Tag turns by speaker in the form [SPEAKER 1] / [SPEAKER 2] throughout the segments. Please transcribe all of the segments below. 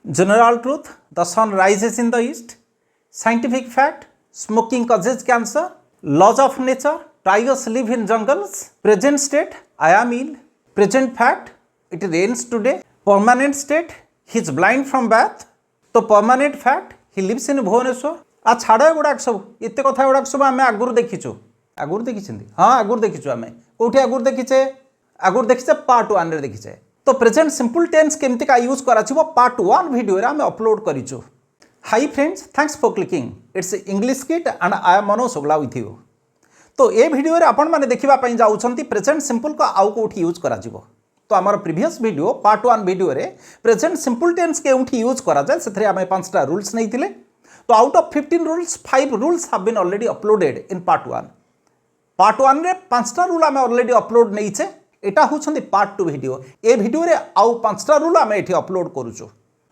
[SPEAKER 1] General truth, the sun rises in the east. Scientific fact, smoking causes cancer. Laws of nature, tigers live in jungles. Present state, I am ill. Present fact, it rains today. Permanent state, he is blind from birth. तो permanent fact, he lives in Bhubaneswar. आ छाड़ गुड़ाक सब एत कथा गुड़ाक सब आम आगुरी देखीचु आगुरी देखी हाँ आगुरी देखीचु आम कौटी आगुरी देखीचे पार्ट 1 रे देखीचे तो प्रेजेंट सिंपल टेंस केमती का यूज करा पार्ट 1 वीडियो रे आम अपलोड करिचु hi friends thanks for clicking it's English kit and I am Manoj Shukla with you तो ये वीडियो रे आपण माने देखिबा पई जाउछंती प्रेजेंट सिंपल को आउ कोठी यूज करा तो आमर प्रीवियस वीडियो पार्ट 1 वीडियो रे प्रेजेंट सिंपल टेंस केउठी यूज करा जाय सेथरे आमे 5टा रूल्स नैथिले तो out of 15 rules 5 rules have been already uploaded in part 1 part 1 रे 5टा रूल आमे ऑलरेडी अपलोड नैचे एटा होछंती पार्ट 2 वीडियो ए वीडियो रे आउ 5टा रूल आमे एठी अपलोड करूछु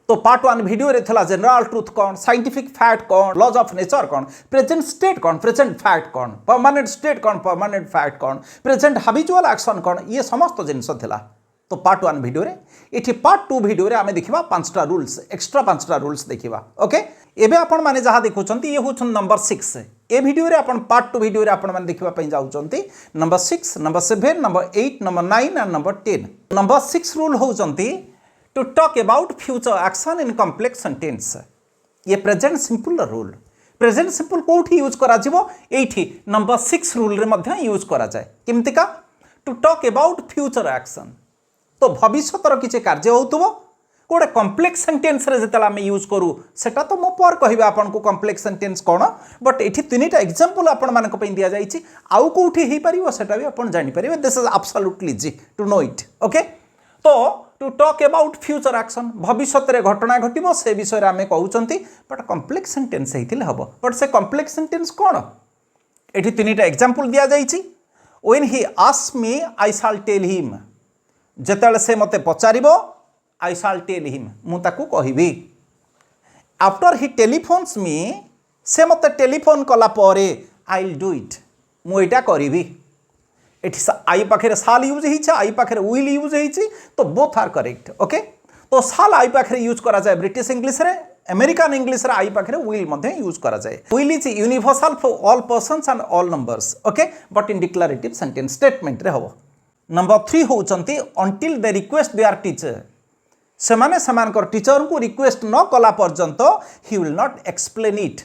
[SPEAKER 1] तो पार्ट 1 वीडियो रे थला जनरल ट्रुथ कौन साइंटिफिक फैक्ट कौन लॉज ऑफ नेचर कौन प्रेजेंट स्टेट कौन प्रेजेंट फैक्ट कौन परमानेंट स्टेट कौन परमानेंट फैक्ट कौन प्रेजेंट हैबिचुअल एक्शन कौन ये समस्त जिनस थिला तो पार्ट 1 वीडियो रे इठी पार्ट 2 वीडियो रे आमे देखिबा 5टा रूल्स एक्स्ट्रा 5टा रूल्स देखिबा ओके एबे आपण माने जहा देखुचंती ये होछन नंबर 6 ए वीडियो रे आपण पार्ट 2 वीडियो रे आपण माने देखिबा पई जाउचंती number 6 number 7 number 8 number 9 and number 10 number 6 rule होचंती to talk about future action in complex sentence ये present simple rule present simple कोठी यूज करा जिवो एठी नंबर 6 रूल रे मध्ये यूज करा जाय किमति का to talk about future action तो भविष्यतर किसी कार्य होतुबो गोटे कॉम्प्लेक्स सेंटेंस रे जेतला हम यूज करू सेटा तो मो पर कहबा आपन को कॉम्प्लेक्स सेंटेंस कोन बट एठी तीनटा एग्जांपल आपन मान को पई दिया जाईची आउ कोठी हेई परिबो सेटा भी आपन जानि परिबे दिस इज एब्सोल्युटली जी टू नो इट ओके तो to talk about future action भविष्यत रे घटना घटिबो से विषय रे हमें कहउचंती बट कॉम्प्लेक्स सेंटेंस हेतिले हबो बट से कॉम्प्लेक्स सेंटेंस कोन एठी तीनटा एग्जांपल दिया जाईची when he ask me I shall tell him जेतले से मते पचारिबो आई शैल टेल हिम मु ताकू कहिबी आफ्टर ही टेलीफोन्स मी से मते टेलीफोन कला परे आई विल डू इट मु एटा करिबी एठी आई पाखरे शाल यूज हिचा आई पाखरे विल यूज हिची तो बोथ आर करेक्ट ओके तो शाल आई पाखरे यूज करा जाय ब्रिटिश इंग्लिश रे अमेरिकन इंग्लिश रे आई पाखरे विल मध्ये यूज करा जाय will is universal for all persons and all numbers okay but in declarative sentence statement रे हबो नंबर 3 होचंती until they request their teacher से माने समानकर टीचर को रिक्वेस्ट न कला पर्यंत he will not explain it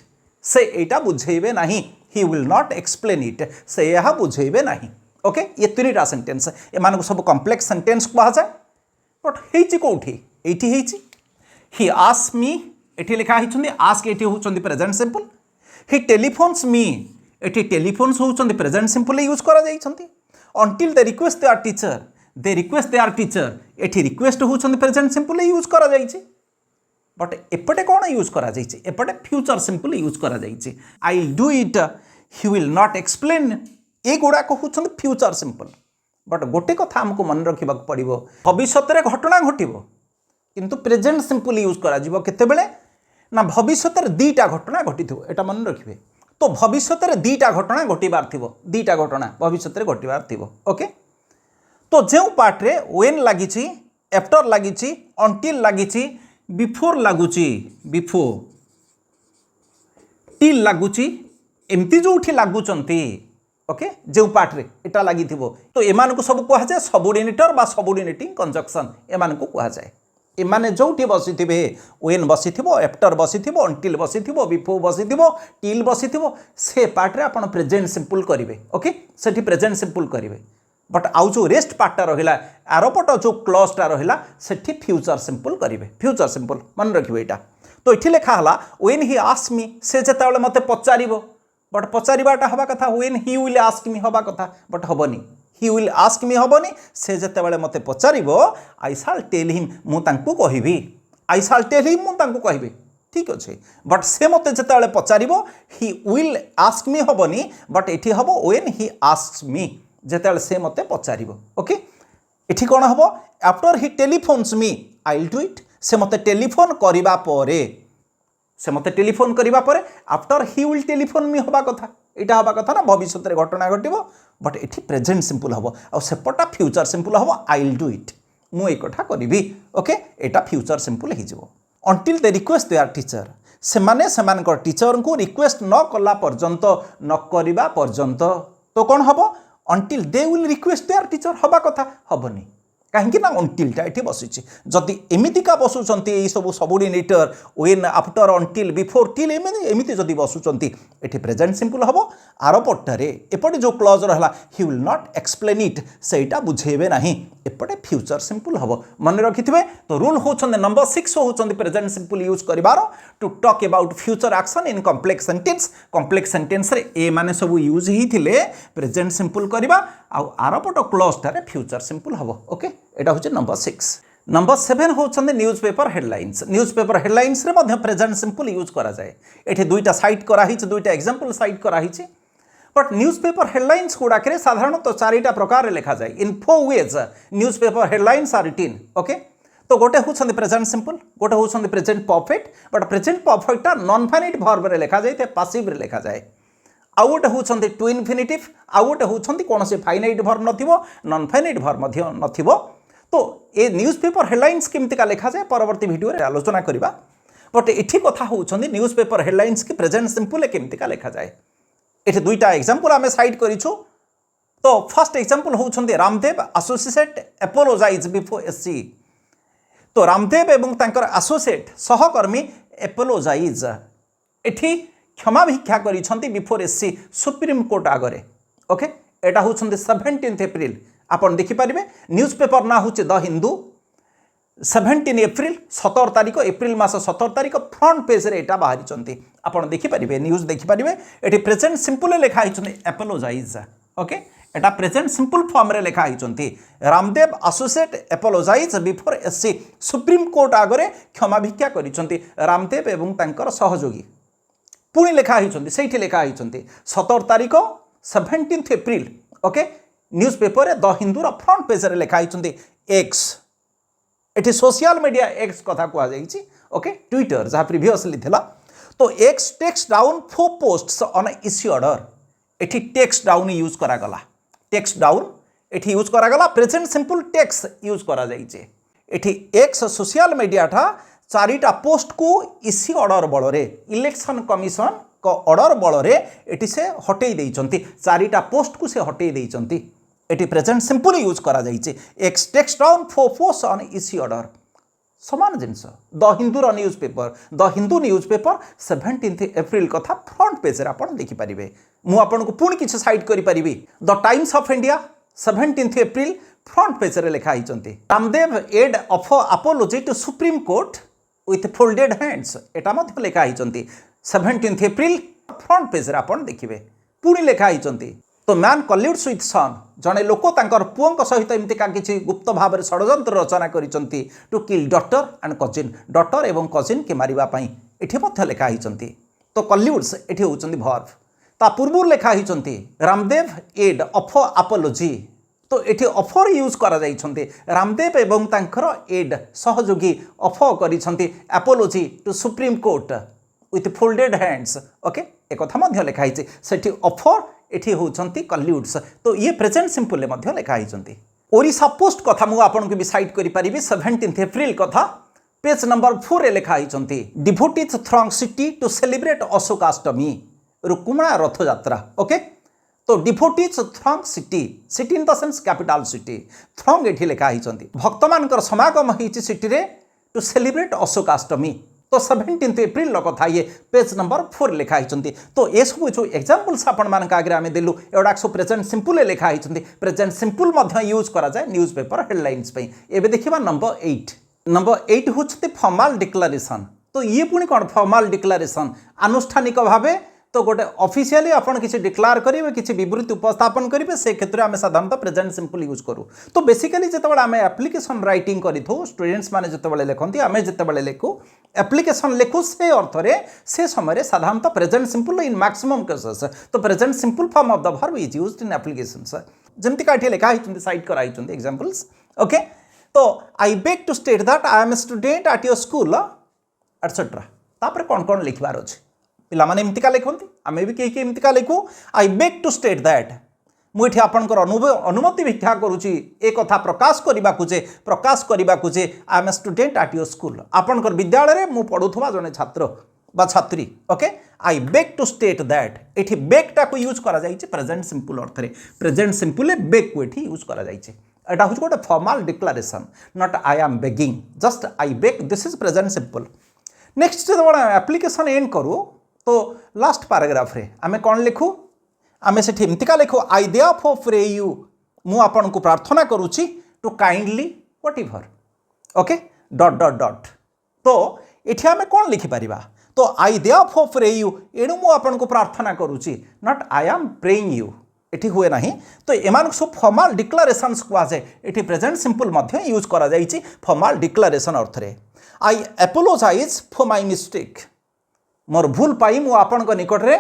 [SPEAKER 1] से एटा बुझेबे नहीं he will not explain it से यह बुझेबे नहीं ओके ये तीनटा सेंटेंस ए मान को सब कॉम्प्लेक्स सेंटेंस कहा जाए बट हेची कोठी एठी हेची ही आस्क मी एठी लिखा हिचंदी आस्क एठी होचंदी प्रेजेंट सिंपल ही टेलीफोन्स मी एठी टेलीफोन्स होचंदी प्रेजेंट सिंपल यूज करा जाइछंती until they request their teacher एठी रिक्वेस्ट होचंदी प्रेजेंट सिंपल यूज करा जाइछि बट एपटे कोन यूज करा जाइछि एपटे फ्यूचर सिंपल यूज करा जाइछि I will do it he will not explain ए गुडा को होचंदी फ्यूचर सिंपल बट गोटे कथा हमको मन रखिबा पड़िबो भविष्यत रे घटना घटिबो किंतु प्रेजेंट सिंपल यूज करा जिवो केते बेले ना भविष्यत रे दीटा घटना घटिथो एटा मन रखिबे तो भविष्यत रे दीटा घटना घटिबार थिबो दीटा घटना भविष्यत रे घटिबार थिबो ओके तो जो पार्ट रे व्हेन लागिछि आफ्टर लागिछि अंटिल लागिछि बिफोर लागुछि बिफोर टिल लागुछि एमती जोठी लागुचंती ओके जो पार्ट रे एटा लागिथिबो तो एमान को सब कहा जाय सबऑर्डिनेटर बा सबऑर्डिनेटिंग कंजक्शन एमान को कहा जाय एमाने जोठी बसिथिबे व्हेन बसिथिबो आफ्टर बसिथिबो अंटिल बसिथिबो बिफोर बसिथिबो टिल बसिथिबो से पार्ट रे आपण प्रेजेंट सिंपल करिवे ओके सेठी प्रेजेंट सिंपल करिवे बट आउ जो रेस्ट पार्टा रहिला आरोपट जो क्लॉजटा रहिला सेठी फ्यूचर सिंपल करिवे फ्यूचर सिंपल मन रखिबे एटा तो एठी लेखा हला व्हेन ही आस्क मी से जेताबेले मते पचारिबो बट पचारिबाटा हबा कथा when he will ask me हबा कथा बट हबनी ही विल आस्क मी हबनी से जेतेबेले मते पचारिबो आई शैल टेल हिम मु तांकू कहिबी आई शैल टेल हिम मु तांकू कहिबी ठीक अछि बट से मते जेतेबेले पचारिबो ही विल आस्क मी हबनी बट एठी हबो व्हेन ही आस्क्स मी जेतेबेले से मते पचारिबो ओके एठी कोन हबो after he telephones me I will do it से मते टेलीफोन करिबा परे से मते टेलीफोन करिबा परे आफ्टर ही विल टेलीफोन मी हबा कथा एटा हबा कथा ना भविष्यत रे घटना घटिबो बट एठी प्रेजेंट सिंपल हबो आ सेपटा फ्यूचर सिंपल हबो आई विल डू इट मु ए कथा करिबी ओके एटा फ्यूचर सिंपल हि जिवो until they request their teacher सेमाने सेमानकर टीचर को रिक्वेस्ट न कला पर्यंत न करबा पर्यंत तो कौन हम until they will request their teacher हवा कथा हबनी कहीं ना अंटिलटा ये बसी जदि एमतीका बसुंट सब subordinator when after until before till एमती जदि बसुंट ये प्रेजेंट सिंपल हम आर पट्टे एपटे जो क्लज रहा ही विल नॉट एक्सप्लेन इट सेटा बुझेबे ना एपटे फ्यूचर सिंपल हम मन रखिथे तो रूल होचंदे नंबर 6 होचंदे प्रेजेंट सिंपल यूज करिवार to talk about future action in complex sentence रे ए माने सब यूज ही प्रेजेंट सिंपल करबा आर पट क्लजटारे फ्यूचर सिंपल हम ओके एटा होचे नंबर 6 नंबर 7 होचंदे न्यूज पेपर हेडलाइंस रे मध्य प्रेजेंट सिंपल यूज करा जाए एठी दुईटा साइट करा हिच दुईटा एग्जांपल साइट करा हिच बट न्यूज पेपर हेडलाइंस गुड़ाक साधारणतः 4टा प्रकार लिखा जाए in 4 ways news paper headlines are written okay तो गोटे होचंदे प्रेजेंट सिंपल गोटे होचंदे प्रेजेंट परफेक्ट बट प्रेजेंट परफेक्टटा नॉन फाइनाइट वर्ब रे लिखा जाए पासिव रे लिखा जाए आउ गोटे होचंदे टू इन्फिनिटिव आउ गोटे होचंदे कोनोसी फाइनाइट वर्ब नथिबो नॉन फाइनाइट वर्ब मध्य नथिबो तो ए न्यूज पेपर हेडलाइंस केमती का लिखा जाए परवर्ती वीडियो रे आलोचना करिबा बट एठी कथा होचंदे न्यूज पेपर हेडलाइंस के प्रेजेंट सिंपल केमती का लिखा जाए ये दुईटा एग्जांपल आम साइड करिछु तो फर्स्ट एग्जांपल होउछन्ते Ramdev associate apologise before SC तो रामदेव एवं तांकर एसोसिएट सहकर्मी एपोलोजाइज एठी क्षमा भिक्षा करिछन्ति बिफोर एससी सुप्रीम कोर्ट आगरे ओके एटा होउछन्ते 17 एप्रिल आपण देखि परिबे न्यूज पेपर ना होचे द हिंदू 17 एप्रिल 17 तारिख एप्रिल मास 17 तारिख फ्रंट पेज रे एटा बाहरी चंती आपण देखि परिबे न्यूज देखि परिबे एटी प्रेजेंट सिंपल लेखा हिचंती एपोलोजाइज ओके एटा प्रेजेंट सिंपल फॉर्म रे लेखा हिचंती Ramdev associate apologise before SC Supreme Court आगरे क्षमा भिक्षा करिसंती रामदेव एवं तांकर सहयोगी पुणी लेखा हिचंती सेठी लेखा हिचंती 17 तारिख 17 एप्रिल ओके न्यूज पेपर रे द हिंदू रा फ्रंट पेज रे लेखा हिचंती एक्स एटी सोशल मीडिया एक्स कथा कह जाइए ओके ट्विटर जहाँ प्रिवियसली थिला तो X takes down 4 posts on issue order एटी टेक्स डाउन यूज करागला टेक्स डाउन एटी यूज करागला प्रेजेंट सिंपल टेक्स यूज करा जाइए एटी एक्स सोशल मीडिया ठा 4टा पोस्ट को इश्यू ऑर्डर बल रे इलेक्शन कमिशन को ऑर्डर बल रे एटी से हटई देइचंती 4टा पोस्ट को से हटई देइचंती एटी प्रेजेंट सिंपल यूज करा जाइए X takes down 4 post on issue order समान जिनस द हिंदूर न्यूज पेपर 17 एप्रिल कथा फ्रंट पेज रे आपण देखि परिबे मु आपनको पुणी किछ साइड करि परिबी the Times of India 17 April front page रे लिखा हिचंती Ramdev aide of apology to Supreme Court with folded hands एटा मध्य लिखा हिचंती 17 एप्रिल फ्रंट पेज रे आपण देखिबे पुणी लिखा हिचंती तो मैन कल्यूड्स विथ सन जड़े लोक तांकर पुओं सहित एमती किसी गुप्त भाव में षड्यंत्र रचना करिसंती to kill daughter and cousin daughter एवं कजिन के मारिबापई एठी मध्य लिखा हिचंती तो कल्यूड्स एठी होचंती वर्ब ता पूर्व लिखा हिचंती रामदेव एड ऑफ अपोलॉजी तो एठी ऑफर यूज करा जाइछंती रामदेव एवं तांकर एड सहयोगी ऑफर करिसंती apology to Supreme Court with folded hands okay एक कथा मध्य लिखा हिचे सेठी ऑफर एठी होचंती कल्यूड्स तो ये प्रेजेंट सिंपल ले मध्य लिखा हिचंती ओरिसा पोस्ट कथा मु आपन को भी साइड करि परिबी 17 एप्रिल कथा पेज नंबर 4 रे लिखा हिचंती devotees throng city to celebrate Ashokashtami Rukuna Rath Yatra okay तो devotees throng city in the sense capital city throng एठी लिखा हिचंती भक्त मानकर समागम हिची सिटी रे टू सेलिब्रेट अशोकाष्टमी तो 17 एप्रिल कथा ये पेज नंबर 4 लिखा हिचंती तो ये सब जो एग्जांपल्स आपण मान आगे आम देलु एडा सब प्रेजेंट सिंपल लिखा हिचंती प्रेजेंट सिंपल मध्य यूज करा जाए न्यूज पेपर हेडलाइंस पे एबे देखिबा नंबर 8 होचते फॉर्मल डिक्लेरेशन तो ये पुणी कौन फॉर्मल डिक्लेरेशन आनुष्ठानिक भावे तो गोटे ऑफिशियली आपण किसी डिक्लेयर करेंगे किसी विवृत्ति उपस्थापन करेंगे से क्षेत्र में आम साधारणतः प्रेजेंट सिंपल यूज करूँ तो बेसिकली जितेबाला आम एप्लिकेशन राइटिंग करूँ स्टूडेंट्स मैंने जितेबाला लिखती आम जितेबाला लिखू एप्लिकेशन लिखू से अर्थ में से समय साधारणतः present simple in maximum cases तो present simple form of the verb is used in applications जमती का लिखा है साइड कर एग्जांपल्स ओके तो I beg to state that I am a student at your school etcetera तापर कौन कौन लिखबार अच्छे पिला माने एमतिका लिखती आम भी कहीं एमतिका लिखू I beg to state that मुझे आपंकर अनुमति भिक्षा करुच्ची एक कथा प्रकाश करने जे I am a student at your school आपंकर विद्यालय में पढ़ुवा जड़े छात्र बा छात्री okay I beg to state that ये बेगटा को यूज करा प्रेजेंट सिंपल अर्थ में प्रेजेंट सिंपल बेग को ये यूज करा एटा हूँ गोटे formal declaration not I M begging just I beg this is present simple next जो एप्लिकेशन एंड करूँ तो लास्ट पैराग्राफ रे आमे कौन लिखू आमे से एमतिका लिखू आई देयरफॉर प्रे यू मु आपन को प्रार्थना करूची to kindly whatever okay dot dot dot तो एठी आमे कौन लिखि परिबा तो आई देयरफॉर प्रे यू एणु मु आपन को प्रार्थना करूची not I am praying you एठी हुए नहीं तो एमान सब फॉर्मल डिक्लेरेशंस को आसे एठी प्रेजेंट सिंपल मध्य यूज करा जाईची फॉर्मल डिक्लेरेशन अर्थ रे आई एपोलोजाइज फॉर माय मिस्टेक मोर भूल पाई मु आपन निकट रे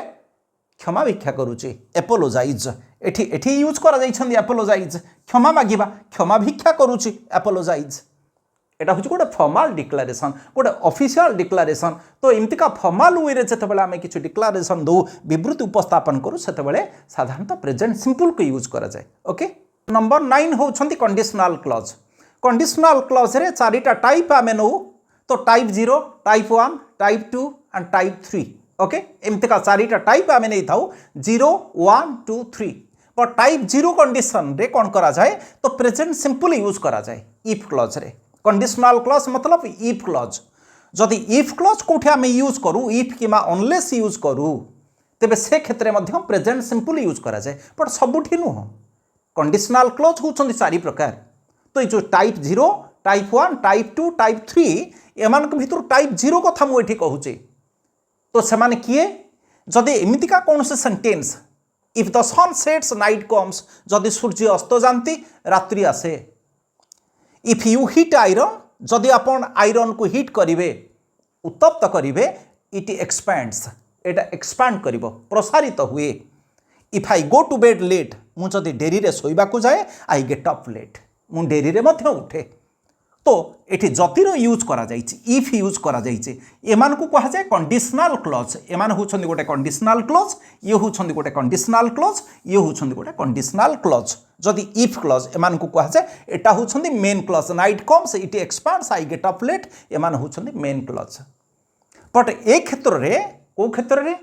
[SPEAKER 1] क्षमा भिक्षा करुचे एपोलोजाइज एठी एठी यूज करा जाइछंदी एपोलोजाइज क्षमा मागिबा क्षमा भिक्षा करुचे एपोलोजाइज एटा होची गोटे फॉर्मल डिक्लेरेशन गोटे ऑफिशियल डिक्लेरेशन तो एमतिका फॉर्मल वे रे जतबेले आमे किछु डिक्लेरेशन दो विवृत्ति उपस्थापन करू सेतबेले साधारणतः प्रेजेंट सिंपल को यूज करा जाय ओके नंबर 9 होछंती कंडीशनल क्लॉज कंडीशनल क्लॉज रे चारिटा टाइप आमे नो तो type 0 type 1 type 2 and type 3 okay एमतिका चारिटा टाइप आमे नै थाउ 0 1 2 3 पर टाइप 0 कंडीशन रे कोन करा जाय तो प्रेजेंट सिंपल यूज करा जाय इफ क्लॉज रे कंडीशनल क्लॉज मतलब इफ क्लॉज जदि इफ क्लॉज कोठे आमे यूज करू इफ किमा अनलेस यूज करू तेबे से क्षेत्र में प्रेजेंट सिंपल यूज करा जाय बट सबुठी नुह कंडीशनल क्लॉज होचंदी चारि प्रकार तो ये जो टाइप 0 टाइप 1 टाइप 2 टाइप 3 एमान भितर टाइप 0 कथा मुझे कहूचे तो से किए जदि एमतिका कौन से sentence if the sun sets night comes जदि सूर्य अस्त जाती रात्रि आसे इफ यू हिट आयरन जदि आपण आयरन को हिट करिवे उत्तप्त करिवे इट एक्सपैंड्स एटा एक्सपैंड करिवो प्रसारित हुए if I go to bed late मु जदि डेरी रे सोइबा को जाए आई गेट अप लेट मु डेरी रे मध्य उठे तो ये जतिर यूज करा जाइछि इफ यूज करा जाइछि एमान को कहा जाए कंडीशनल क्लॉज एमान होछन्ति गोटे कंडीशनल क्लॉज ये होछन्ति गोटे कंडीशनल क्लॉज ये होछन्ति गोटे कंडीशनल क्लॉज जदि इफ क्लॉज एमान को कहा जाए एटा होछन्ति main clause night comes it expands I get up late एमान होछन्ति मेन क्लॉज बट ए क्षेत्र रे को क्षेत्र रे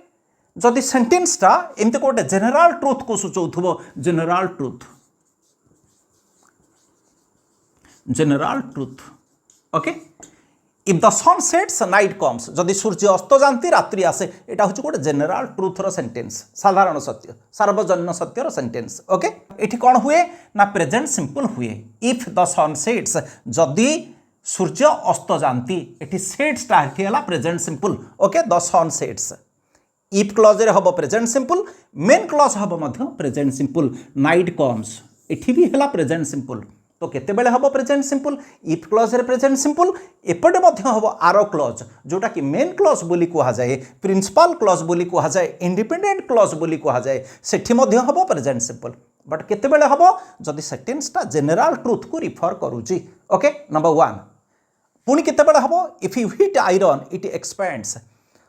[SPEAKER 1] जदि सेंटेंस टा एमते गोटे जनरल ट्रुथ को सूचौथबो general truth general truth okay if the sun sets night comes जदि सूर्य अस्त जाती रात्रि आसे एटा हूँ गोटे जनरल ट्रुथर सेंटेंस साधारण सत्य सार्वजनीन सत्यर सेंटेंस ओके एठी कौन हुए ना प्रेजेंट सिंपल हुए इफ द सन सेट्स जदि सूर्य अस्त जाती एठी सेट्स टा एठी हला present simple okay the sun sets if clause रे हबो प्रेजेंट सिंपल मेन क्लॉज हबो मध्य प्रेजेंट सिंपल नाइट कम्स एठी भी हला प्रेजेंट सिंपल तो केते बेले हबो प्रेजेंट सिंपल इफ क्लॉज रे प्रेजेंट सिंपल एपटे मध्य हबो आरो क्लॉज जोटा कि मेन क्लॉज बोली कहा जाए प्रिंसिपल क्लॉज बोली कहा जाए इंडिपेंडेंट क्लॉज बोली कहा जाए सेठी मध्य हबो प्रेजेंट सिंपल बट केते बेले हबो जदि सेंटेंस टा जनरल ट्रुथ को रिफर करूची ओके नंबर 1 पुनी केते बेले हबो if you hit iron it expands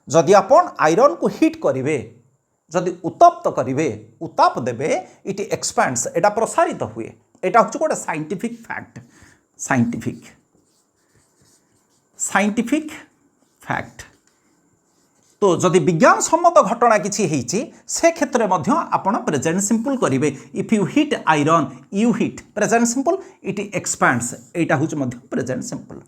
[SPEAKER 1] जदि आपण आयरन को हिट करिवे जदि उत्तप्त करिवे उत्ताप देबे इट एक्सपैंड्स एटा प्रसारित हुए एटा हूँ गोटे साइंटिफिक फैक्ट साइंटिफिक फैक्ट तो जदि विज्ञान सम्मत घटना किसी होइछि से क्षेत्र में आपण प्रेजेंट सिंपल करेंगे if you hit iron you hit present simple it expands एटा हूँ प्रेजेंट सिंपल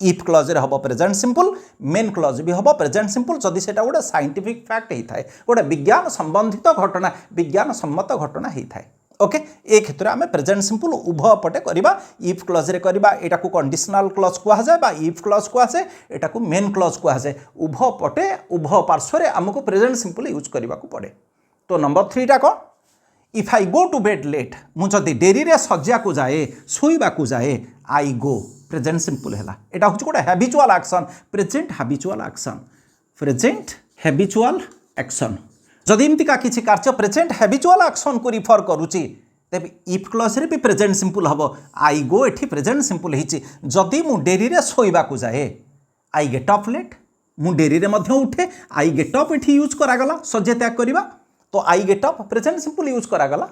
[SPEAKER 1] इफ क्लॉज रे हबो प्रेजेंट सिंपल मेन क्लॉज भी हबो प्रेजेंट सिंपल जदि सेटा गोटे साइंटिफिक फैक्ट होता है गोटे विज्ञान संबंधित घटना विज्ञान सम्मत घटना होता है ओके ए क्षेत्र में प्रेजेंट सिंपल उभय पटे करबा इफ क्लॉज रे करबा एटा को कंडीशनल क्लॉज कहा जाए बा इफ क्लॉज कहा जाए एटा को मेन क्लॉज कहा जाए उभय पटे उभय पार्श्व रे हमको प्रेजेंट सिंपल यूज करबा को पड़े तो नंबर 3 टा कौन if I go to bed late मु जदि डेरी रे सज्जा को जाए सोइबा को जाए आई गो प्रेजेंट सिंपल हैला एटा होछ गोटे habitual action present habitual action जदि एमतिका किसी कार्य प्रेजेंट हैबिचुअल एक्शन को रिफर करुची तेबे इफ क्लॉज रे भी प्रेजेंट सिंपल हबो आई गो एठी प्रेजेंट सिंपल हिची जदि मु डेरी रे सोइबा को जाए आई गेट अप लेट मु डेरी रे मध्य उठे आई गेट अप एठी यूज करा गला सज्जे त्याग करबा तो आई get up present simple use करा गला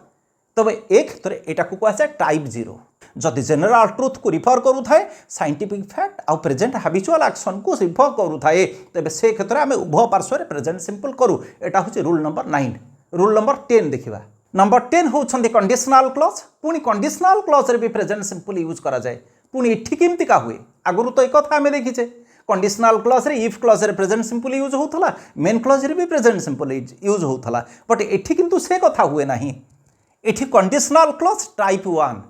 [SPEAKER 1] तबे ए क्षेत्र में यहाँ को कहुए टाइप 0 जदि जेनेल ट्रुथ को रिफर करुए साइंटिफिक फैक्ट आउ प्रेजेंट हाबिचुअल एक्शन को रिफर करुए तेज से क्षेत्र में आम उभय पार्श्व प्रेजेंट सिंपल करूँ। यहाँ हूँ रूल नंबर 9। रूल नंबर 10 देखा। नंबर 10 होती कंडीशनल क्लॉज। पुणी कंडीशनल क्लॉज रे भी प्रेजेंट सिंपल यूज करा जाए। पुणी इठी केमती का हुए आगुरी तो एक आम देखीचे कंडीशनल क्लॉज रे इफ क्लॉज रे प्रेजेंट सिंपल यूज होता मेन क्लॉज रे भी प्रेजेंट सिंपल यूज होता बट एठी किंतु से कथा हुए ना। एठी कंडीशनल क्लॉज टाइप 1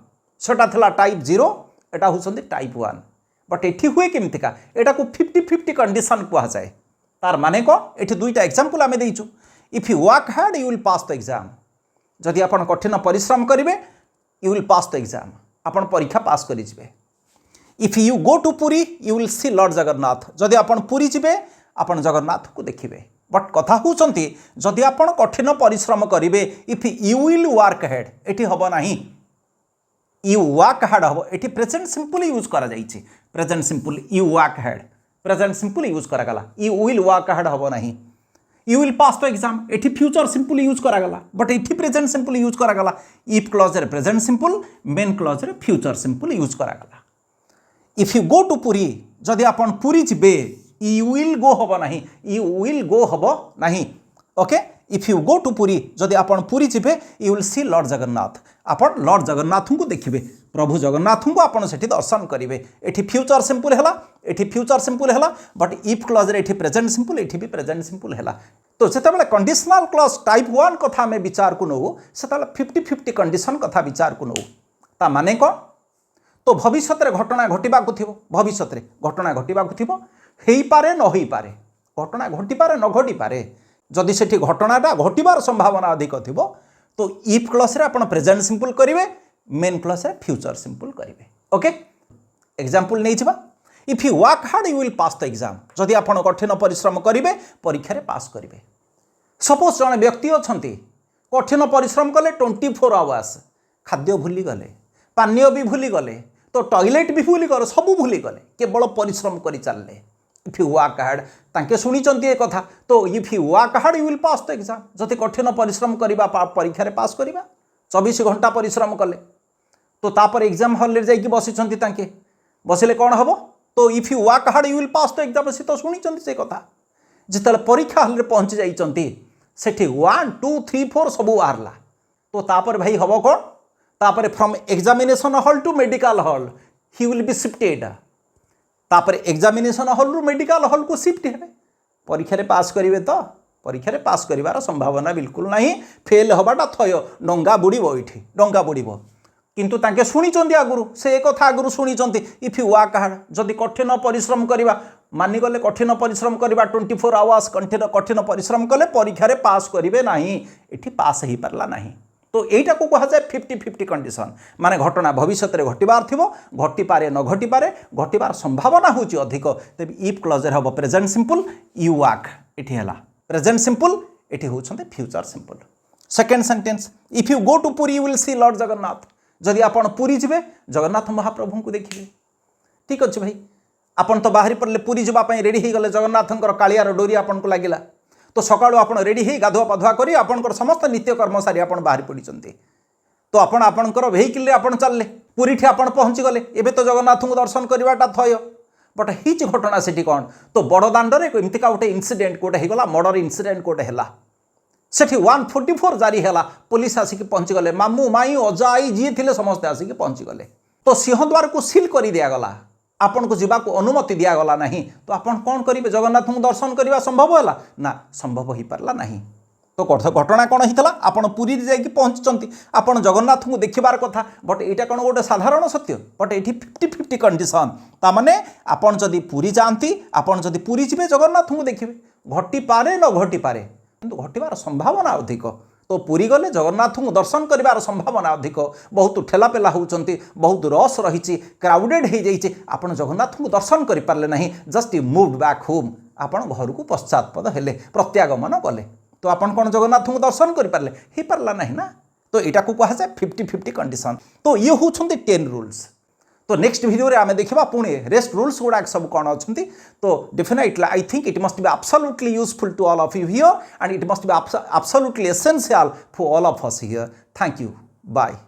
[SPEAKER 1] सेटा थिला टाइप 0 एटा होउछन्ती टाइप 1 बट एठी हुए केमती का एटा को 50-50 कंडीशन कहा जाए। तार माने को एठी दुईटा एग्जांपल आमे देइछु। If you work hard you will pass the exam. जदि आपण कठिन परिश्रम करिवे you will pass the exam आपण परीक्षा पास करि जिवे। If you go to Puri you will see Lord Jagannath. जदि आपण पुरी जिवे आपण जगन्नाथ को देखिबे। बट कथा होउछन्ती जदि आपण कठिन परिश्रम करिवे if you will work hard एठी हबो नाही। यू वर्क हार्ड हम ये प्रेजेंट सिंपल यूज करा जाइए। Present simple you work hard present simple use करागला। यू विल वर्क हार्ड हम ना। You will pass the exam ये फ्यूचर सिंपल यूज करागला बट ये प्रेजेंट सिंपल यूज करागला। इफ क्लॉज रे प्रेजेंट सिंपल मेन क्लॉज रे फ्यूचर सिंपल यूज करागला। If you go to Puri जदि आपण पुरी जिबे यू विल गो हम ना। यू विल गो हम ना। Okay if you go to Puri जदि आपण पुरी जिबे you will see Lord Jagannath आपण लॉर्ड जगन्नाथ को देखिए। प्रभु जगन्नाथ को आपण सेठी दर्शन करेंगे। ये फ्यूचर सिंपल है ये फ्यूचर सिंपल है बट इफ क्लॉज रे प्रेजेंट सिंपल ये भी प्रेजेंट सिंपल है। तो जिते कंडीशनल क्लॉज टाइप 1 कथा आम विचार को नौ से 50-50 कंडीशन कथा विचार को नौ ता माने कौन तो भविष्य में घटना घटवा भविष्य में घटना घटवा हो पारे न हो पारे घटना घटिपारे न घटिपारे जदि से घटनाटा घटवार संभावना अधिक थी तो इफ क्लॉज रे आपण प्रेजेंट सिंपल करेंगे मेन क्लॉज रे फ्यूचर सिंपल करेंगे। ओके एग्जांपल नहीं छिबा। If you work hard you will pass the exam जदि आपण कठिन परिश्रम करेंगे परीक्षा रे पास करेंगे। सपोज जड़े व्यक्ति अच्छा कठिन परिश्रम कले 24 आवर्स खाद्य भूली गले पानीय भी भूली गले तो टॉयलेट भी भूली गले सब भूली गले केवल परिश्रम कर चलले। इफ यू वर्क हार्ड तांके सुनिचंती एक कथा तो if you work hard you will pass the exam जदि कठिन परिश्रम करबा परीक्षा रे पास करबा 24 घंटा परिश्रम कले तो तापर एग्जाम हॉल रे जाइकी बसिचंती तांके बसिले कौन हबो तो if you work hard you will pass the exam से तो सुनिचंती से कथा जितले परीक्षा हॉल रे पहुंच जाइचंती सेठी 1 2 3 4 सब बाहरला तो तापर भाई हबो कौन तापर from examination hall to medical hall he will be shifted. तापर एग्जामिनेशन हॉल रु मेडिकल हॉल को शिफ्ट हे परीक्षा रे पास करेंगे तो परीक्षा रे पास करिवार संभावना बिल्कुल नहीं। फेल हवाटा थय डंगा बुड़ीबो ये डंगा बुड़ीबो किंतु तांके सुनिचंती आगुरु से एक कथा आगुरु सुनिचंती इफ यू वर्क हार्ड जदि कठिन परिश्रम करिवा मानिगले कठिन परिश्रम करिवा 24 आवर्स कठिन परिश्रम कले परीक्षा रे पास करिवे नाही एठी पास ही परला नाही। तो यहीटा को कहा जाए 50-50 कंडीशन माने घटना भविष्य में घटबार थी घटिपारे न घटिपारे घटबार संभावना होची अधिक तेज इफ क्लॉज हम प्रेजेंट सिंपल यू वर्क ये है प्रेजेंट सिंपल ये होती future simple. Second sentence if you go to Puri you will see Lord Jagannath जदि आपण पुरी जिबे जगन्नाथ महाप्रभु को देखिए। ठीक अच्छे भाई आपन तो बाहरी पड़े पुरी जावाई रेडी हो गले जगन्नाथंकर कालियार डोरी आपन को लगिला तो सकाळू आपण रेडी हो गाधुआ पाधुआ करी आपनकर समस्त नित्य कर्म सारी आपण बाहरी पड़ते तो आपण आपणकर भेहिकल आपण चलले पुरी ठी आपण पहुँची गले एबे तो जगन्नाथ को दर्शन करवाटा थय बट हिच घटना से कौन तो बड़ दाण्डे एमतीका गोटे इनसीडेंट गोटे होगा मर्डर इनसीडेंट गोटे है सेठी 144 जारी है पुलिस आसिक पहुँची गले मामू माई अजा आई जी थे समस्ते आसिक पहुँची गले तो सिंहद्वार को सील कर दिगला आपण को जीवा को अनुमति दिगला नहीं तो आपण कौन करेंगे जगन्नाथ को दर्शन करने संभव है ना संभव हो पारा नहीं। तो घटना कौन होता आपड़ पुरी जाकि पहुँचती आपड़ जगन्नाथ को देखबार कथा बट यहाँ कौन गोटे साधारण सत्य बट ये 50-50 कंडीशन ताने आपड़ जदि पुरी जाती आपड़ जदि पुरी जी जगन्नाथ को देखिए घटी पारे न घटी पारे किंतु घटबार संभावना अधिक तो पुरी गले जगन्नाथ को दर्शन करार संभावना अधिक बहुत ठेलापेला होती बहुत रस रही क्राउडेड हो जाइए आपड़ जगन्नाथ को दर्शन करें ना जस्ट मूव बैक होम आपड़ घर को पश्चातपद हेले प्रत्यागमन कले तो आपन कौन जगन्नाथ को दर्शन करें हो पारा ना ना तो यहाँ को कहा जाए 50-50 कंडीशन। तो ये होती 10 रूल्स। तो नेक्स्ट वीडियो रे आमे देखिबा पुणे रेस्ट रूल्स गुडा सब कौन अच्छी तो definitely I think it must be absolutely useful to all of you here and it must be absolutely essential for all of us here. Thank you. Bye.